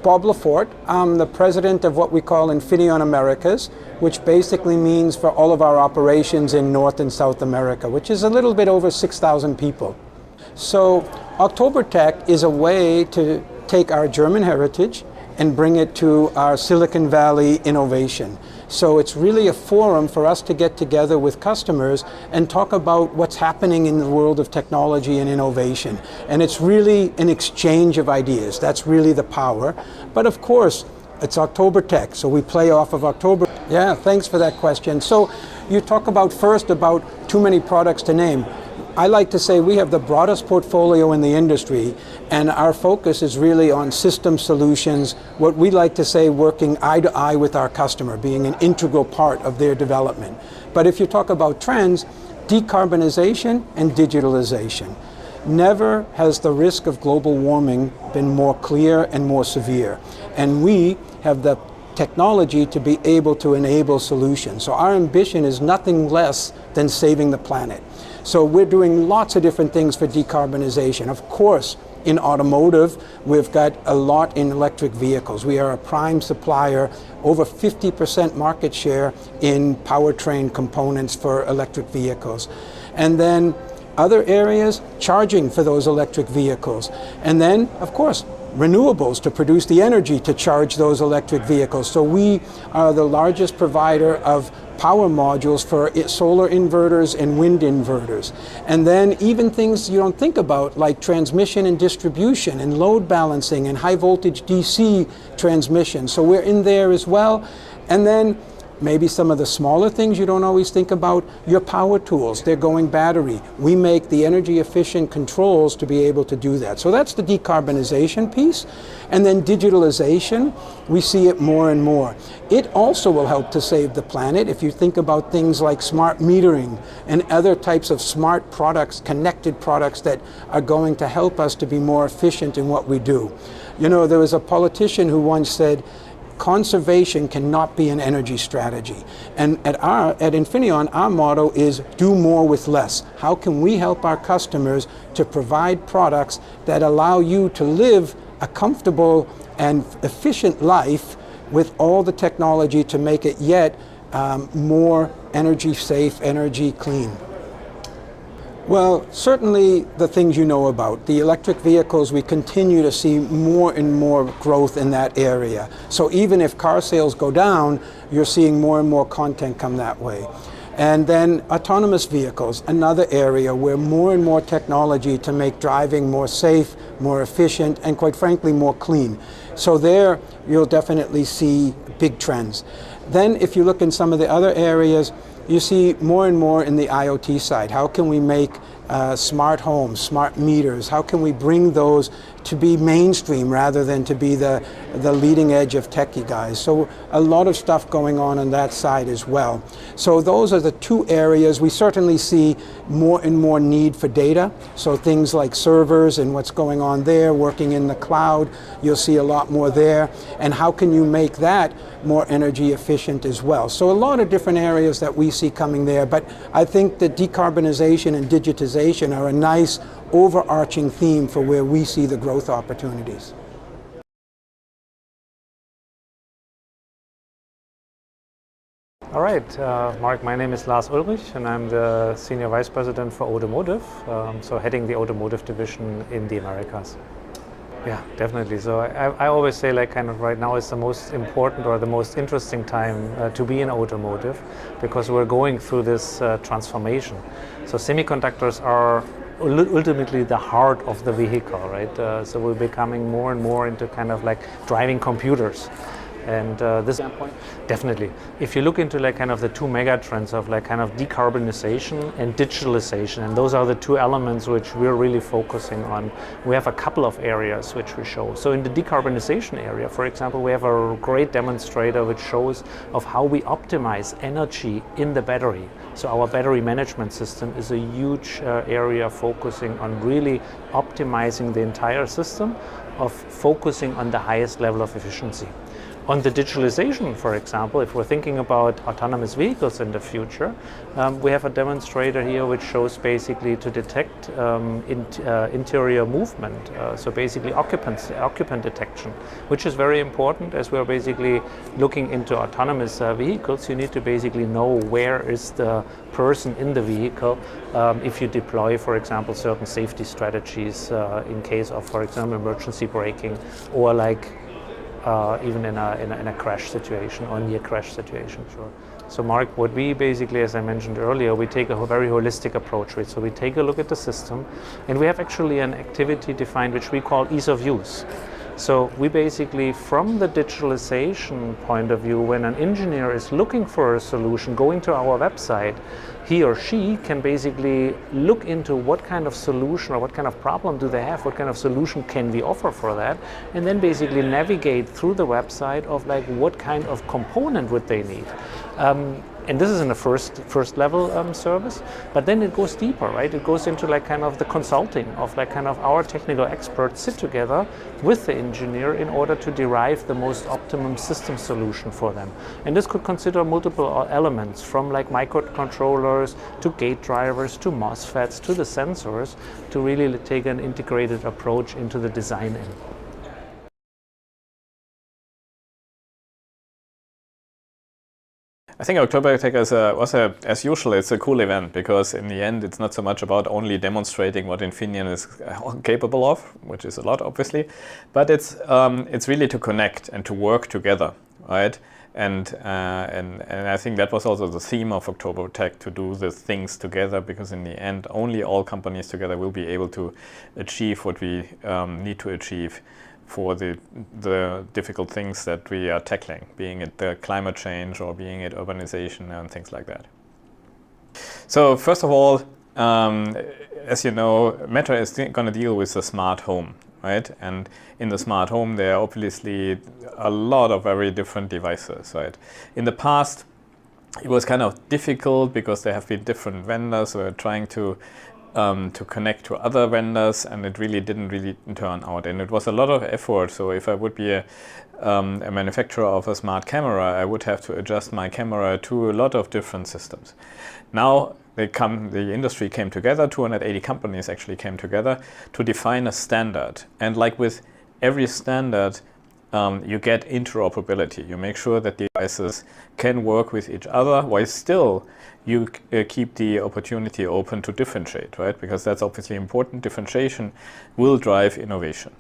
Bob Lafort. I'm the president of what we call Infineon Americas, which basically means for all of our operations in North and South America, which is a little bit over 6,000 people. So OktoberTech is a way to take our German heritage and bring it to our Silicon Valley innovation. So it's really a forum for us to get together with customers and talk about what's happening in the world of technology and innovation. And it's really an exchange of ideas. That's really the power. But of course, it's OktoberTech, so we play off of October. Yeah, thanks for that question. So you talk about first about too many products to name. I like to say we have the broadest portfolio in the industry, and our focus is really on system solutions, what we like to say working eye to eye with our customer, being an integral part of their development. But if you talk about trends, decarbonization and digitalization. Never has the risk of global warming been more clear and more severe. And we have the technology to be able to enable solutions. So our ambition is nothing less than saving the planet. So we're doing lots of different things for decarbonization. Of course, in automotive, we've got a lot in electric vehicles. We are a prime supplier, over 50% market share in powertrain components for electric vehicles. And then other areas, charging for those electric vehicles. And then, of course, renewables to produce the energy to charge those electric vehicles. So we are the largest provider of power modules for solar inverters and wind inverters. And then even things you don't think about, like transmission and distribution and load balancing and high voltage DC transmission. So we're in there as well. And then maybe some of the smaller things you don't always think about, your power tools, they're going battery. We make the energy efficient controls to be able to do that. So that's the decarbonization piece. And then digitalization, we see it more and more. It also will help to save the planet if you think about things like smart metering and other types of smart products, connected products that are going to help us to be more efficient in what we do. You know, there was a politician who once said, conservation cannot be an energy strategy. And at Infineon, our motto is do more with less. How can we help our customers to provide products that allow you to live a comfortable and efficient life with all the technology to make it yet more energy safe, energy clean? Well, certainly the things you know about. The electric vehicles, we continue to see more and more growth in that area. So even if car sales go down, you're seeing more and more content come that way. And then autonomous vehicles, another area where more and more technology to make driving more safe, more efficient, and quite frankly, more clean. So there, you'll definitely see big trends. Then if you look in some of the other areas, you see more and more in the IoT side. How can we make smart homes, smart meters? How can we bring those to be mainstream rather than to be the leading edge of techie guys? So a lot of stuff going on that side as well. So those are the two areas. We certainly see more and more need for data. So things like servers and what's going on there, working in the cloud, you'll see a lot more there. And how can you make that more energy efficient as well? So a lot of different areas that we see coming there. But I think that decarbonization and digitization are a nice overarching theme for where we see the growth opportunities. All right, Mark, my name is Lars Ulrich and I'm the Senior Vice President for Automotive, so heading the Automotive division in the Americas. Yeah, definitely. So I always say, like, kind of right now is the most important or the most interesting time to be in automotive, because we're going through this transformation. So semiconductors are ultimately the heart of the vehicle, right? So we're becoming more and more into kind of like driving computers. And this definitely, if you look into like kind of the two mega trends of like kind of decarbonization and digitalization, and those are the two elements which we're really focusing on. We have a couple of areas which we show. So in the decarbonization area, for example, we have a great demonstrator which shows of how we optimize energy in the battery. So our battery management system is a huge area focusing on really optimizing the entire system, of focusing on the highest level of efficiency. On the digitalization, for example, if we're thinking about autonomous vehicles in the future, we have a demonstrator here which shows basically to detect interior movement, so basically occupant detection, which is very important as we're basically looking into autonomous vehicles. You need to basically know where is the person in the vehicle if you deploy, for example, certain safety strategies in case of, for example, emergency braking or like even in a crash situation or near crash situation. Sure. So Mark, what we basically, as I mentioned earlier, we take a very holistic approach, right? So we take a look at the system, and we have actually an activity defined which we call ease of use. So we basically, from the digitalization point of view, when an engineer is looking for a solution, going to our website, he or she can basically look into what kind of solution or what kind of problem do they have, what kind of solution can we offer for that, and then basically navigate through the website of like what kind of component would they need. And this is in the first level service, but then it goes deeper, right? It goes into like kind of the consulting of like kind of our technical experts sit together with the engineer in order to derive the most optimum system solution for them. And this could consider multiple elements from like microcontrollers to gate drivers to MOSFETs to the sensors to really take an integrated approach into the design end. I think OktoberTech as usual, it's a cool event because in the end, it's not so much about only demonstrating what Infineon is capable of, which is a lot, obviously, but it's really to connect and to work together, right? And I think that was also the theme of OktoberTech, to do the things together, because in the end, only all companies together will be able to achieve what we need to achieve for the difficult things that we are tackling, being it the climate change or being it urbanization and things like that. So first of all, as you know, Meta is going to deal with the smart home, right? And in the smart home, there are obviously a lot of very different devices, right? In the past, it was kind of difficult because there have been different vendors who are trying to connect to other vendors, and it really didn't turn out. And it was a lot of effort. So if I would be a manufacturer of a smart camera, I would have to adjust my camera to a lot of different systems. Now the industry came together, 280 companies actually came together to define a standard. And like with every standard, you get interoperability. You make sure that devices can work with each other while still you keep the opportunity open to differentiate, right? Because that's obviously important. Differentiation will drive innovation.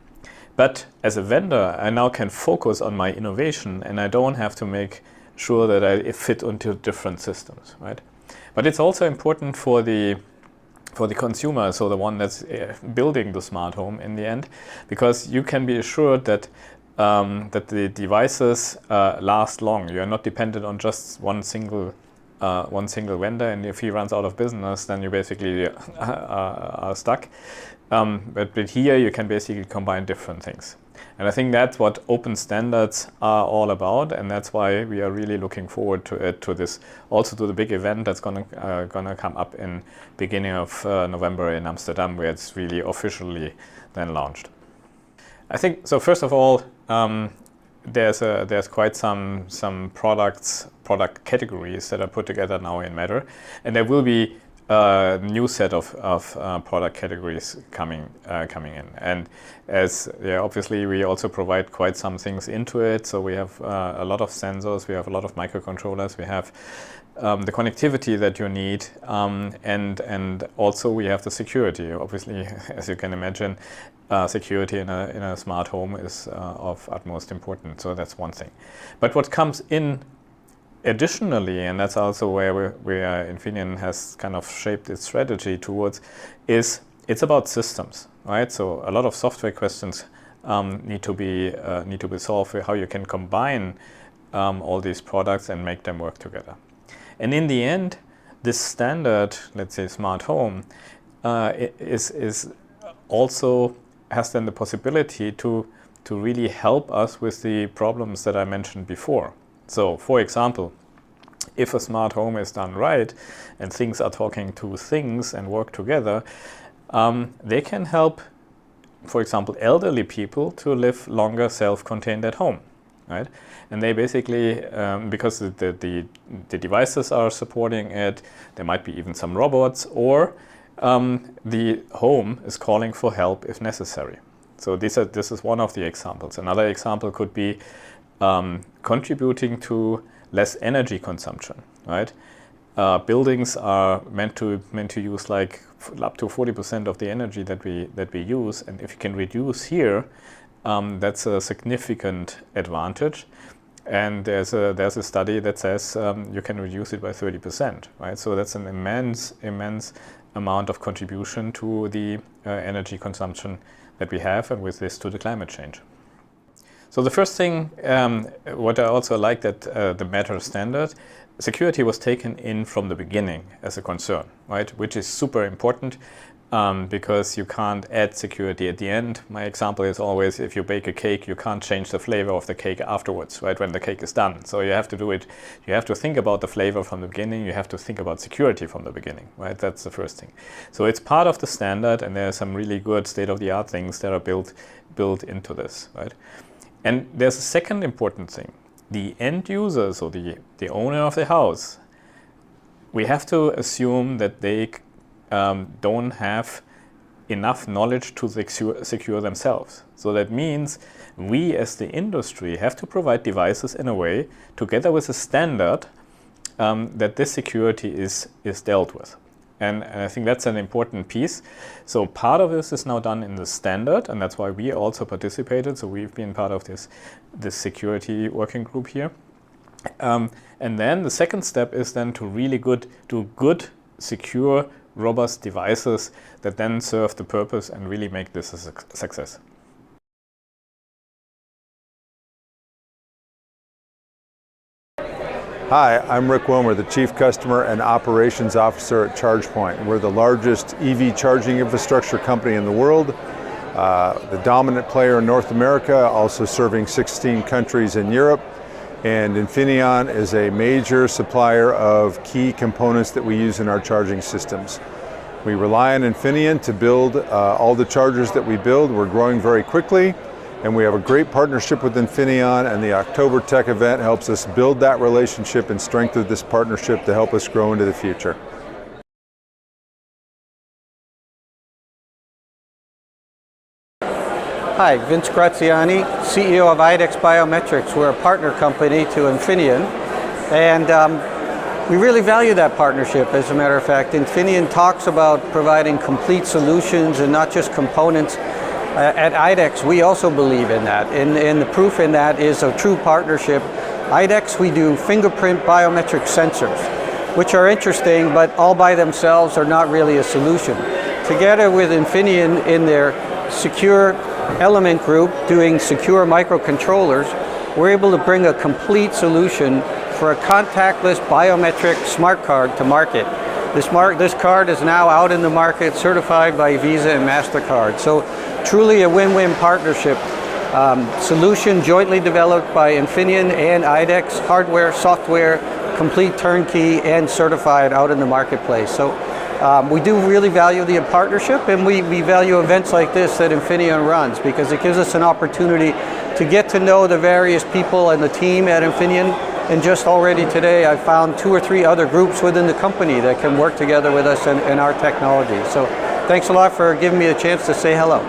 But as a vendor, I now can focus on my innovation, and I don't have to make sure that I fit into different systems, right? But it's also important for the consumer, so the one that's building the smart home in the end, because you can be assured that the devices last long. You are not dependent on just one single vendor, and if he runs out of business, then you basically are stuck. But here you can basically combine different things. And I think that's what open standards are all about, and that's why we are really looking forward to this, also to the big event that's gonna come up in beginning of November in Amsterdam, where it's really officially then launched. I think so. First of all, there's quite some product categories that are put together now in Matter, and there will be a new set of product categories coming in. And obviously we also provide quite some things into it. So we have a lot of sensors, we have a lot of microcontrollers, we have the connectivity that you need, and also we have the security. Obviously, as you can imagine, security in a smart home is of utmost importance. So that's one thing. But what comes in additionally, and that's also where Infineon has kind of shaped its strategy towards, is it's about systems, right? So a lot of software questions need to be solved, how you can combine all these products and make them work together. And in the end, this standard, let's say smart home, is also has then the possibility to really help us with the problems that I mentioned before. So, for example, if a smart home is done right and things are talking to things and work together, they can help, for example, elderly people to live longer self-contained at home. right? And they basically, because the devices are supporting it, there might be even some robots, or the home is calling for help if necessary. So this is one of the examples. Another example could be contributing to less energy consumption, right? Buildings are meant to use like up to 40% of the energy that we use, and if you can reduce here, that's a significant advantage. And there's a study that says you can reduce it by 30%, right? So that's an immense amount of contribution to the energy consumption that we have, and with this to the climate change. So the first thing, what I also like that the Matter standard, security was taken in from the beginning as a concern, right? Which is super important because you can't add security at the end. My example is always, if you bake a cake, you can't change the flavor of the cake afterwards, right? When the cake is done. So you have to do it, you have to think about the flavor from the beginning, you have to think about security from the beginning, right? That's the first thing. So it's part of the standard, and there are some really good state-of-the-art things that are built into this, right? And there's a second important thing. The end user, so the owner of the house, we have to assume that they don't have enough knowledge to secure themselves. So that means we as the industry have to provide devices in a way, together with a standard, that this security is dealt with. And I think that's an important piece. So part of this is now done in the standard, and that's why we also participated. So we've been part of this security working group here. And then the second step is then to really do good, secure, robust devices that then serve the purpose and really make this a success. Hi, I'm Rick Wilmer, the Chief Customer and Operations Officer at ChargePoint. We're the largest EV charging infrastructure company in the world, the dominant player in North America, also serving 16 countries in Europe. And Infineon is a major supplier of key components that we use in our charging systems. We rely on Infineon to build all the chargers that we build. We're growing very quickly, and we have a great partnership with Infineon, and the OktoberTech event helps us build that relationship and strengthen this partnership to help us grow into the future. Hi, Vince Graziani, CEO of IDEX Biometrics. We're a partner company to Infineon, and we really value that partnership. As a matter of fact, Infineon talks about providing complete solutions and not just components. At IDEX, we also believe in that, and the proof in that is a true partnership. IDEX, we do fingerprint biometric sensors, which are interesting, but all by themselves are not really a solution. Together with Infineon in their secure element group doing secure microcontrollers, we're able to bring a complete solution for a contactless biometric smart card to market. This card is now out in the market, certified by Visa and MasterCard. So truly a win-win partnership. Solution jointly developed by Infineon and IDEX, hardware, software, complete turnkey, and certified out in the marketplace. So we do really value the partnership, and we value events like this that Infineon runs, because it gives us an opportunity to get to know the various people and the team at Infineon. And just already today, I found 2 or 3 other groups within the company that can work together with us and our technology. So thanks a lot for giving me a chance to say hello.